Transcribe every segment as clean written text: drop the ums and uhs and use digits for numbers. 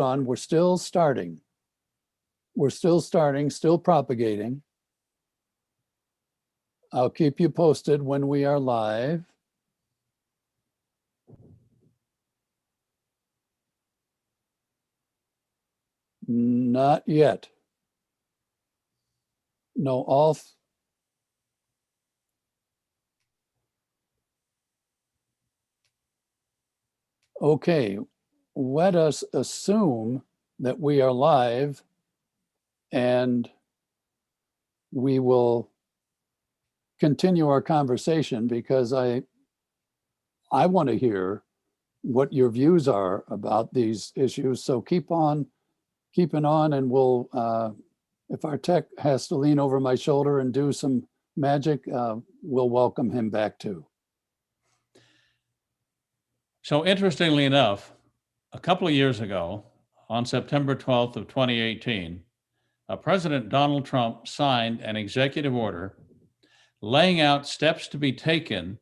on. We're still starting. We're still starting, still propagating. I'll keep you posted when we are live. Not yet. No, all. Okay, let us assume that we are live, and we will continue our conversation because I want to hear what your views are about these issues. So keep on keeping on, and we'll, if our tech has to lean over my shoulder and do some magic, we'll welcome him back too. So interestingly enough, a couple of years ago, on September 12th of 2018, President Donald Trump signed an executive order laying out steps to be taken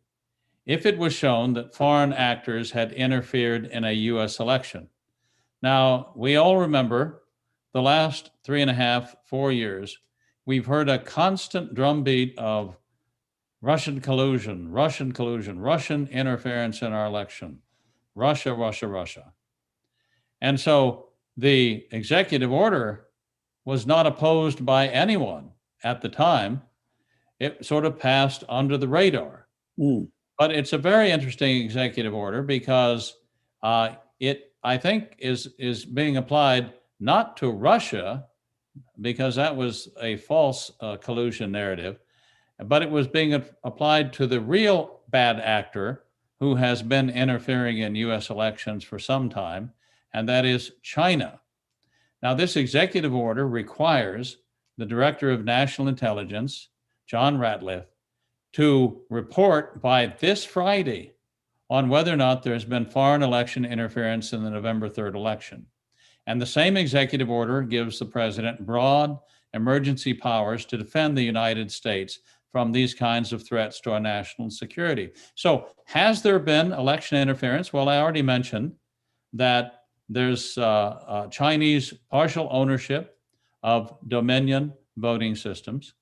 if it was shown that foreign actors had interfered in a US election. Now, we all remember the last 3.5, 4 years, we've heard a constant drumbeat of Russian collusion, Russian interference in our election, Russia, Russia, Russia. And so the executive order was not opposed by anyone at the time. It sort of passed under the radar. But it's a very interesting executive order because it, I think, is being applied not to Russia, because that was a false collusion narrative, but it was being applied to the real bad actor who has been interfering in US elections for some time, and that is China. Now, this executive order requires the Director of National Intelligence, John Ratcliffe, to report by this Friday on whether or not there's been foreign election interference in the November 3rd election. And the same executive order gives the president broad emergency powers to defend the United States from these kinds of threats to our national security. So has there been election interference? Well, I already mentioned that there's Chinese partial ownership of Dominion voting systems.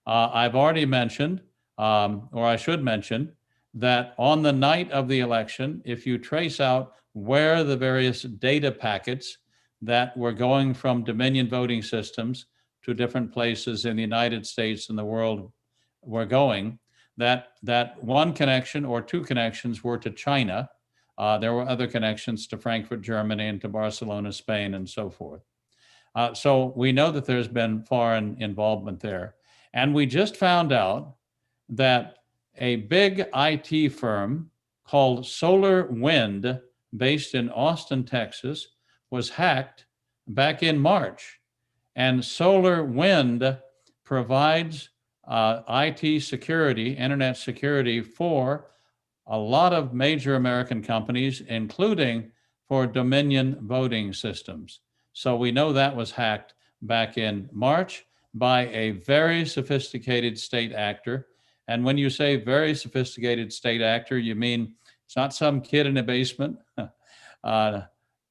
I've already mentioned, or I should mention, that on the night of the election, if you trace out where the various data packets that were going from Dominion voting systems to different places in the United States and the world were going, that one connection or two connections were to China. There were other connections to Frankfurt, Germany, and to Barcelona, Spain, and so forth. So we know that there's been foreign involvement there. And we just found out that a big IT firm called Solar Wind, based in Austin, Texas, was hacked back in March. And Solar Wind provides IT security, internet security for a lot of major American companies, including for Dominion voting systems. So we know that was hacked back in March by a very sophisticated state actor. And when you say very sophisticated state actor, you mean it's not some kid in a basement.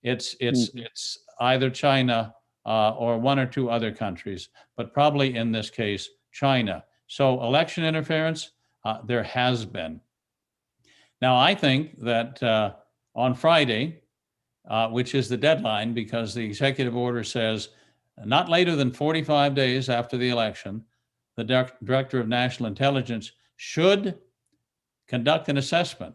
It's either China or one or two other countries, but probably in this case, China. So election interference, there has been. Now, I think that on Friday, which is the deadline because the executive order says not later than 45 days after the election, the Director of National Intelligence should conduct an assessment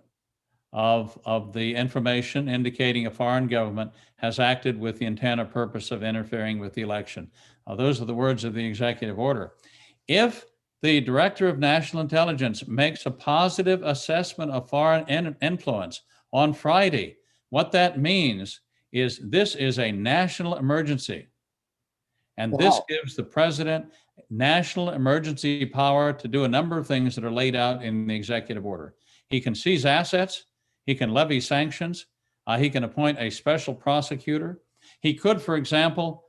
of the information indicating a foreign government has acted with the intent or purpose of interfering with the election. Those are the words of the executive order. If the Director of National Intelligence makes a positive assessment of foreign influence on Friday, what that means is this is a national emergency. And this gives the president national emergency power to do a number of things that are laid out in the executive order. He can seize assets. He can levy sanctions. He can appoint a special prosecutor. He could, for example,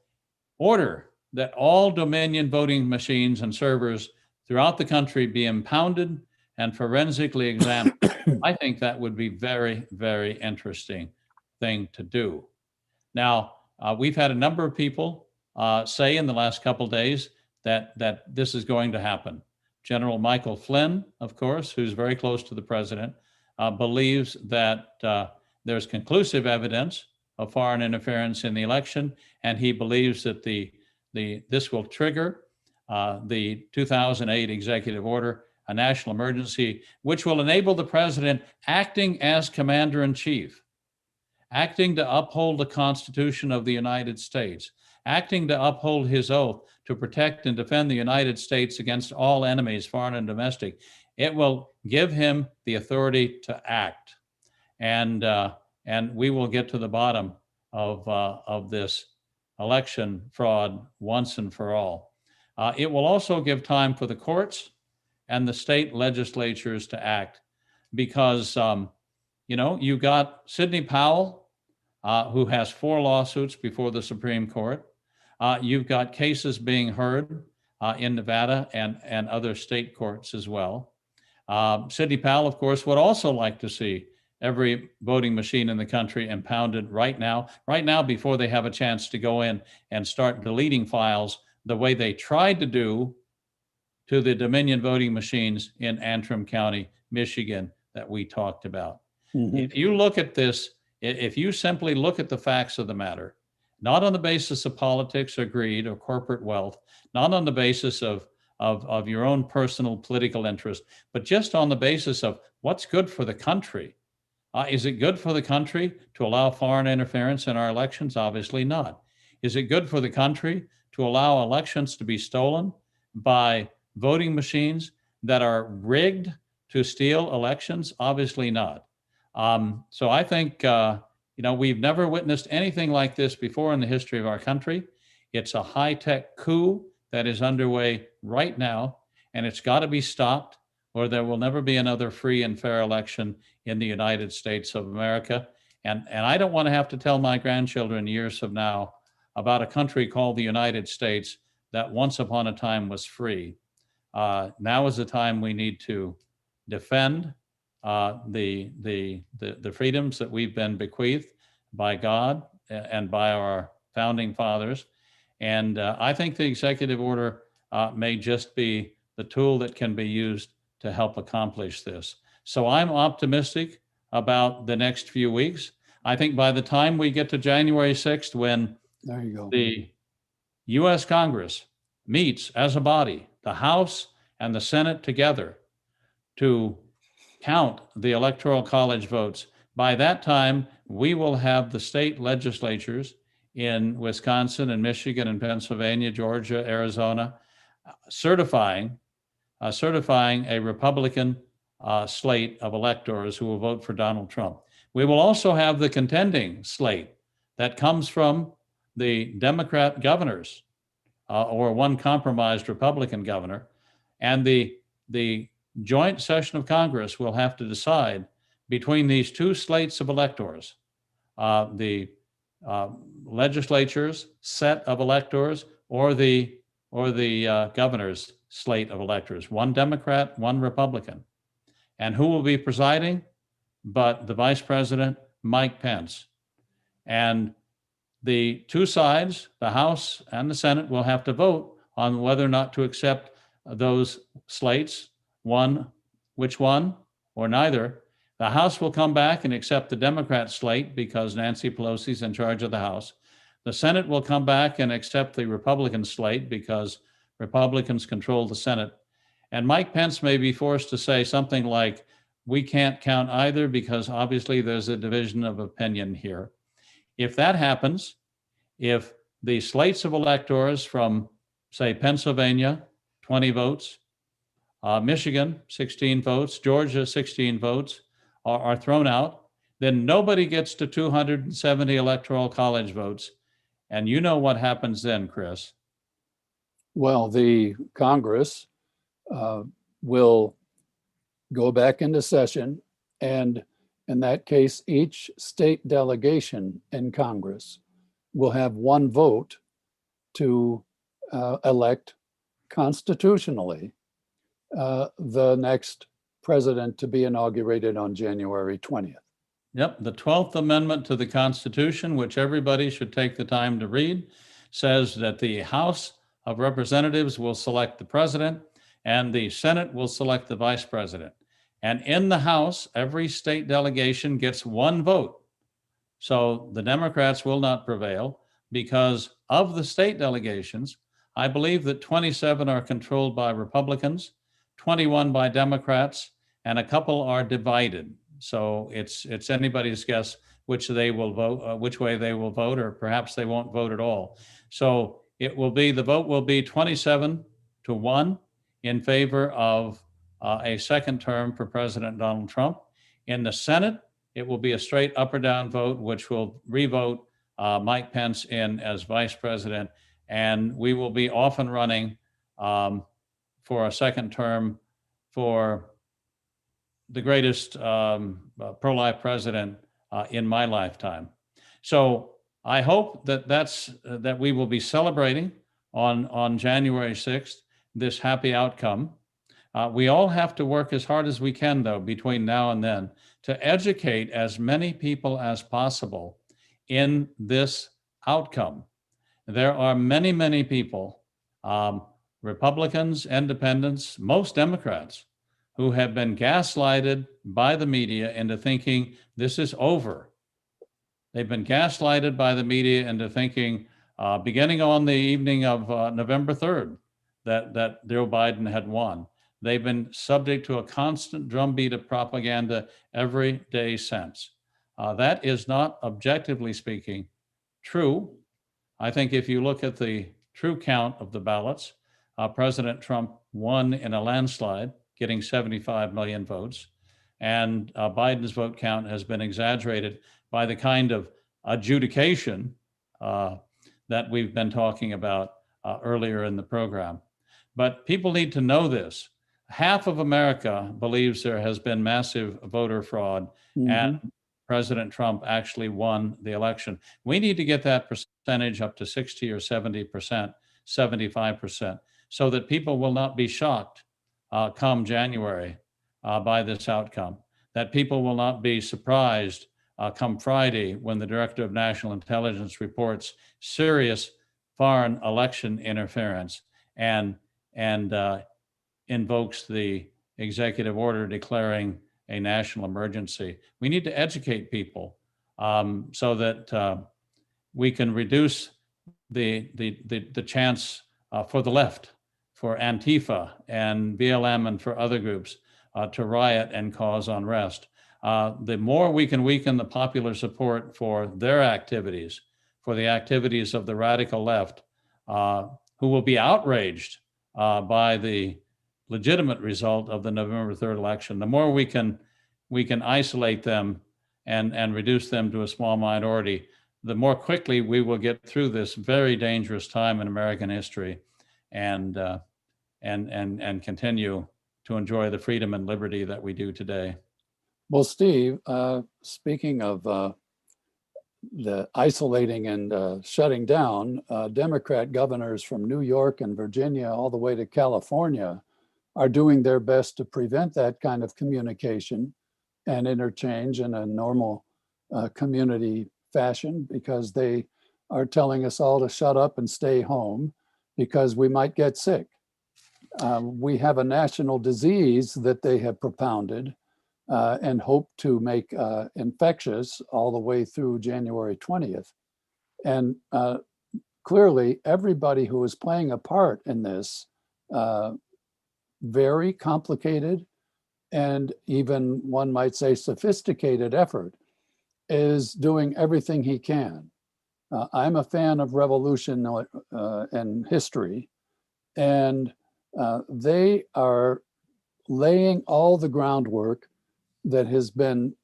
order that all Dominion voting machines and servers throughout the country be impounded and forensically examined. I think that would be very, very interesting thing to do. Now, We've had a number of people say in the last couple days that this is going to happen. General Michael Flynn, of course, who's very close to the president, believes that there's conclusive evidence of foreign interference in the election, and he believes that this will trigger the 2008 executive order, a national emergency, which will enable the president acting as commander-in-chief, acting to uphold the Constitution of the United States, acting to uphold his oath to protect and defend the United States against all enemies, foreign and domestic. It will give him the authority to act. And we will get to the bottom of this election fraud once and for all. It will also give time for the courts and the state legislatures to act, because you've got Sidney Powell, who has 4 lawsuits before the Supreme Court. You've got cases being heard in Nevada and other state courts as well. Sidney Powell, of course, would also like to see every voting machine in the country impounded right now, before they have a chance to go in and start deleting files the way they tried to do to the Dominion voting machines in Antrim County, Michigan, that we talked about. Mm-hmm. If you look at this, if you simply look at the facts of the matter, not on the basis of politics or greed or corporate wealth, not on the basis of your own personal political interest, but just on the basis of what's good for the country. Is it good for the country to allow foreign interference in our elections? Obviously not. Is it good for the country to allow elections to be stolen by voting machines that are rigged to steal elections? Obviously not. So I think, we've never witnessed anything like this before in the history of our country. It's a high-tech coup that is underway right now, and it's got to be stopped, or there will never be another free and fair election in the United States of America. And I don't want to have to tell my grandchildren years from now about a country called the United States that once upon a time was free. Now is the time we need to defend the freedoms that we've been bequeathed by God and by our founding fathers. And I think the executive order may just be the tool that can be used to help accomplish this. So I'm optimistic about the next few weeks. I think by the time we get to January 6th, when the U.S. Congress meets as a body, the House and the Senate together, to count the Electoral College votes, by that time, we will have the state legislatures in Wisconsin and Michigan and Pennsylvania, Georgia, Arizona, certifying a Republican slate of electors who will vote for Donald Trump. We will also have the contending slate that comes from the Democrat governors or one compromised Republican governor, and the joint session of Congress will have to decide between these two slates of electors, the legislature's set of electors or the governor's slate of electors, one Democrat, one Republican. And who will be presiding but the Vice President, Mike Pence. And the two sides, the House and the Senate, will have to vote on whether or not to accept those slates, which one or neither. The House will come back and accept the Democrat slate because Nancy Pelosi's in charge of the House. The Senate will come back and accept the Republican slate because Republicans control the Senate. And Mike Pence may be forced to say something like, we can't count either because obviously there's a division of opinion here. If that happens, if the slates of electors from, say, Pennsylvania, 20 votes, Michigan, 16 votes, Georgia, 16 votes, are thrown out, then nobody gets to 270 electoral college votes. And you know what happens then, Chris. Well, the Congress will go back into session, and in that case, each state delegation in Congress will have one vote to elect constitutionally the next president to be inaugurated on January 20th. Yep, the 12th Amendment to the Constitution, which everybody should take the time to read, says that the House of Representatives will select the president and the Senate will select the vice president. And in the House, every state delegation gets one vote. So the Democrats will not prevail because of the state delegations. I believe that 27 are controlled by Republicans, 21 by Democrats, and a couple are divided. So it's anybody's guess which they will vote, which way they will vote, or perhaps they won't vote at all. So the vote will be 27-1 in favor of a second term for President Donald Trump. In the Senate, it will be a straight up or down vote, which will revote Mike Pence in as vice president. And we will be off and running for a second term for the greatest pro-life president in my lifetime. So I hope that we will be celebrating on January 6th this happy outcome. We all have to work as hard as we can, though, between now and then to educate as many people as possible in this outcome. There are many, many people, Republicans, independents, most Democrats, who have been gaslighted by the media into thinking this is over. They've been gaslighted by the media into thinking, beginning on the evening of November 3rd, that Joe Biden had won. They've been subject to a constant drumbeat of propaganda every day since. That is not, objectively speaking, true. I think if you look at the true count of the ballots, President Trump won in a landslide, getting 75 million votes, and Biden's vote count has been exaggerated by the kind of adjudication that we've been talking about earlier in the program. But people need to know this. Half of America believes there has been massive voter fraud and President Trump actually won the election. We need to get that percentage up to 60 or 70%, 75%, so that people will not be shocked come January by this outcome, that people will not be surprised come Friday when the Director of National Intelligence reports serious foreign election interference and invokes the executive order declaring a national emergency. We need to educate people so that we can reduce the chance for the left, for Antifa and BLM and for other groups to riot and cause unrest. The more we can weaken the popular support for their activities, for the activities of the radical left, who will be outraged by the legitimate result of the November 3rd election, the more we can isolate them and reduce them to a small minority, the more quickly we will get through this very dangerous time in American history and continue to enjoy the freedom and liberty that we do today. Well, Steve, speaking of the isolating and shutting down, Democrat governors from New York and Virginia all the way to California are doing their best to prevent that kind of communication and interchange in a normal community fashion, because they are telling us all to shut up and stay home because we might get sick. We have a national disease that they have propounded and hope to make infectious all the way through January 20th. And clearly, everybody who is playing a part in this very complicated and even, one might say, sophisticated effort is doing everything he can. I'm a fan of revolution and history, and they are laying all the groundwork that has been,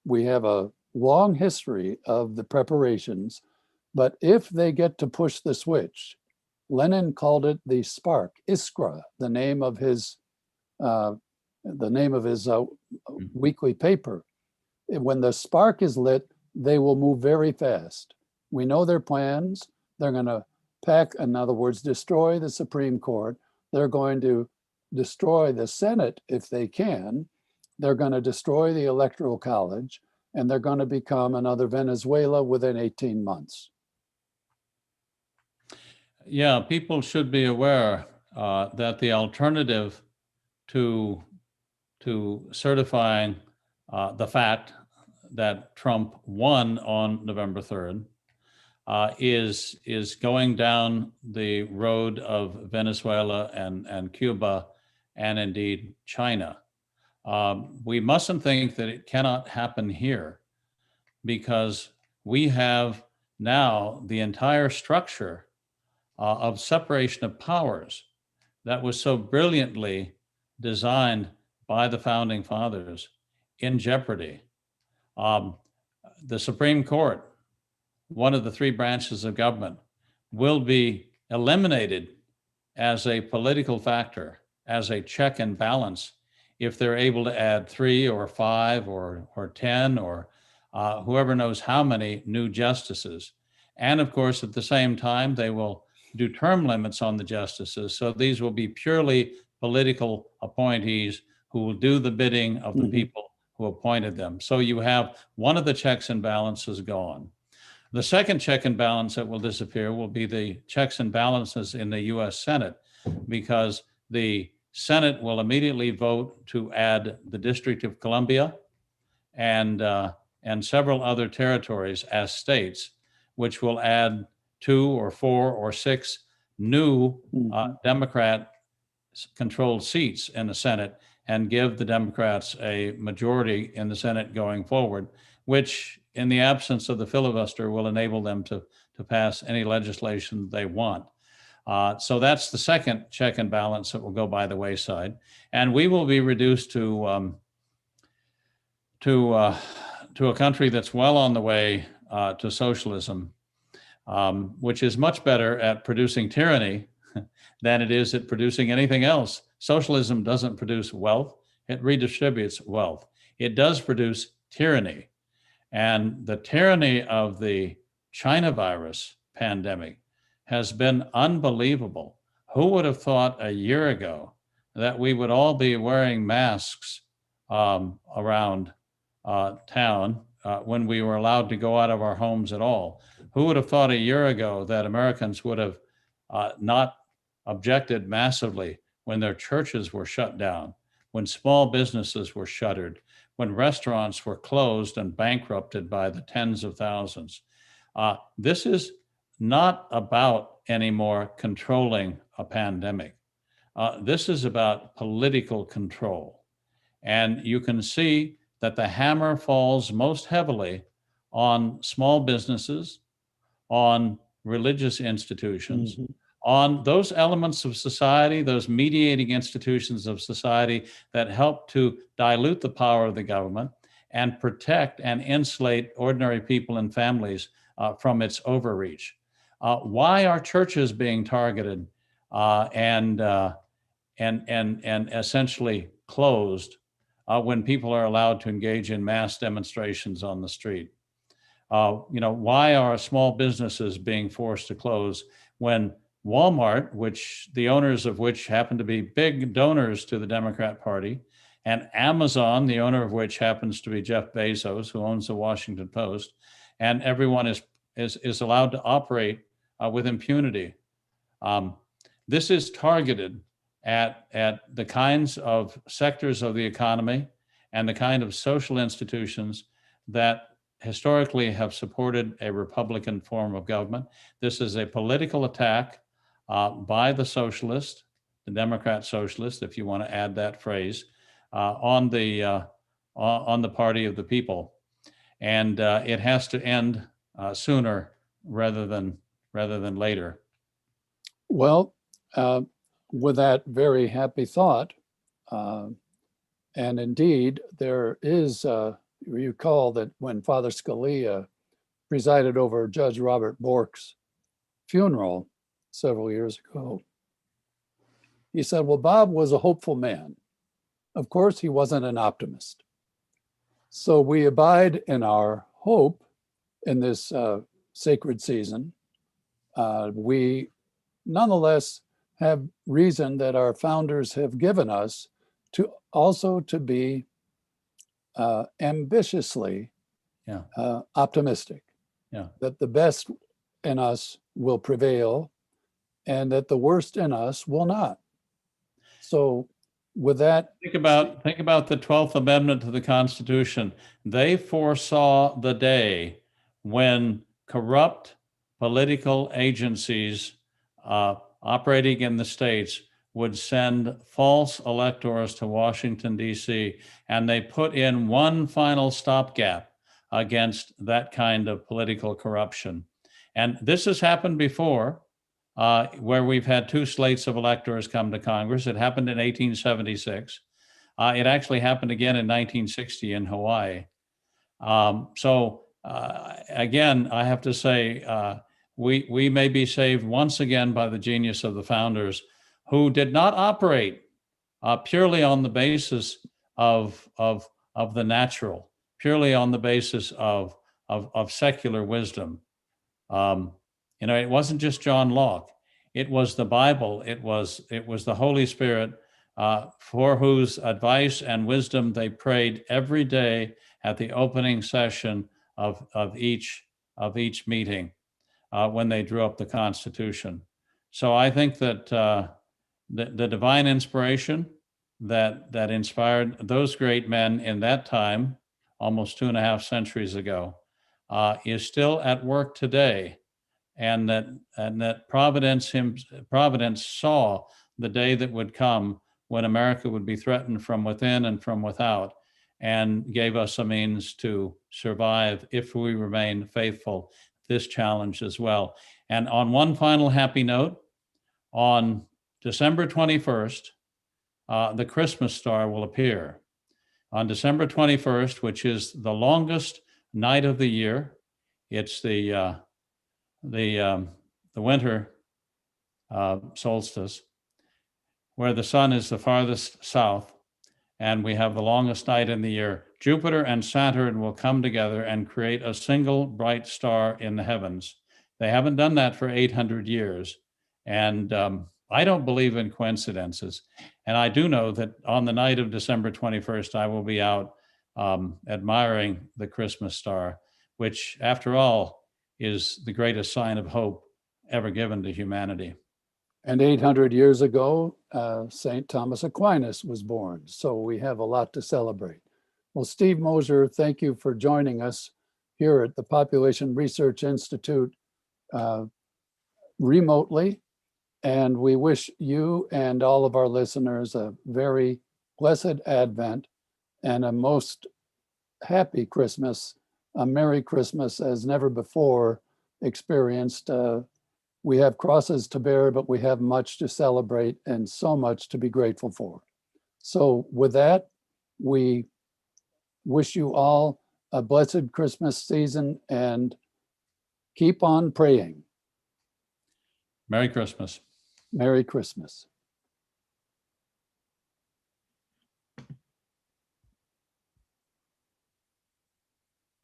we have a long history of the preparations, but if they get to push the switch, Lenin called it the spark, Iskra, the name of his weekly paper. When the spark is lit, they will move very fast. We know their plans. They're going to pack, in other words, destroy the Supreme Court. They're going to destroy the Senate if they can. They're going to destroy the Electoral College, and they're going to become another Venezuela within 18 months. Yeah, people should be aware that the alternative to certifying the fact that Trump won on November 3rd is going down the road of Venezuela and Cuba and indeed China. We mustn't think that it cannot happen here, because we have now the entire structure of separation of powers that was so brilliantly designed by the founding fathers in jeopardy. The Supreme Court, one of the three branches of government, will be eliminated as a political factor, as a check and balance, if they're able to add 3 or 5 or 10 or whoever knows how many new justices. And of course, at the same time, they will do term limits on the justices. So these will be purely political appointees who will do the bidding of the people who appointed them. So you have one of the checks and balances gone. The second check and balance that will disappear will be the checks and balances in the US Senate, because the Senate will immediately vote to add the District of Columbia and several other territories as states, which will add 2 or 4 or 6 new Democrat-controlled seats in the Senate and give the Democrats a majority in the Senate going forward, which in the absence of the filibuster will enable them to pass any legislation they want. So that's the second check and balance that will go by the wayside. And we will be reduced to a country that's well on the way to socialism, which is much better at producing tyranny than it is at producing anything else. Socialism doesn't produce wealth, it redistributes wealth. It does produce tyranny. And the tyranny of the China virus pandemic has been unbelievable. Who would have thought a year ago that we would all be wearing masks around town when we were allowed to go out of our homes at all? Who would have thought a year ago that Americans would have not objected massively when their churches were shut down, when small businesses were shuttered, when restaurants were closed and bankrupted by the tens of thousands? This is not about anymore controlling a pandemic. This is about political control. And you can see that the hammer falls most heavily on small businesses, on religious institutions, on those elements of society, those mediating institutions of society that help to dilute the power of the government and protect and insulate ordinary people and families from its overreach. Why are churches being targeted and essentially closed when people are allowed to engage in mass demonstrations on the street? Why are small businesses being forced to close when Walmart, which the owners of which happen to be big donors to the Democrat Party, and Amazon, the owner of which happens to be Jeff Bezos, who owns the Washington Post, and everyone is allowed to operate with impunity? This is targeted at the kinds of sectors of the economy and the kind of social institutions that historically have supported a Republican form of government. This is a political attack by the socialist, the Democrat socialist, if you want to add that phrase, on the party of the people, and it has to end sooner rather than later. Well, with that very happy thought, and indeed, there is. You recall that when Father Scalia presided over Judge Robert Bork's funeral several years ago, he said, well, Bob was a hopeful man. Of course, he wasn't an optimist. So we abide in our hope in this sacred season. We nonetheless have reason that our founders have given us to also to be ambitiously Yeah. optimistic. Yeah. That the best in us will prevail and that the worst in us will not. So with that, Think about the 12th Amendment to the Constitution. They foresaw the day when corrupt political agencies operating in the states would send false electors to Washington, D.C., and they put in one final stopgap against that kind of political corruption. And this has happened before, where we've had two slates of electors come to Congress. It happened in 1876. It actually happened again in 1960 in Hawaii. Again, I have to say, we may be saved once again by the genius of the founders, who did not operate purely on the basis of the natural, purely on the basis of secular wisdom. It wasn't just John Locke. It was the Bible. It was the Holy Spirit, for whose advice and wisdom they prayed every day at the opening session of each meeting when they drew up the Constitution. So I think that the divine inspiration that inspired those great men in that time, almost 2.5 centuries ago, is still at work today, and that Providence saw the day that would come when America would be threatened from within and from without, and gave us a means to survive if we remain faithful this challenge as well. And on one final happy note, on December 21st, the Christmas star will appear. On December 21st, which is the longest night of the year, it's the winter solstice, where the sun is the farthest south, and we have the longest night in the year. Jupiter and Saturn will come together and create a single bright star in the heavens. They haven't done that for 800 years. And I don't believe in coincidences. And I do know that on the night of December 21st, I will be out admiring the Christmas star, which, after all, is the greatest sign of hope ever given to humanity. and 800 years ago, St. Thomas Aquinas was born. So we have a lot to celebrate. Well, Steve Mosher, thank you for joining us here at the Population Research Institute remotely. And we wish you and all of our listeners a very blessed Advent and a most happy Christmas, a Merry Christmas as never before experienced. We have crosses to bear, but we have much to celebrate and so much to be grateful for. So with that, we wish you all a blessed Christmas season and keep on praying. Merry Christmas. Merry Christmas.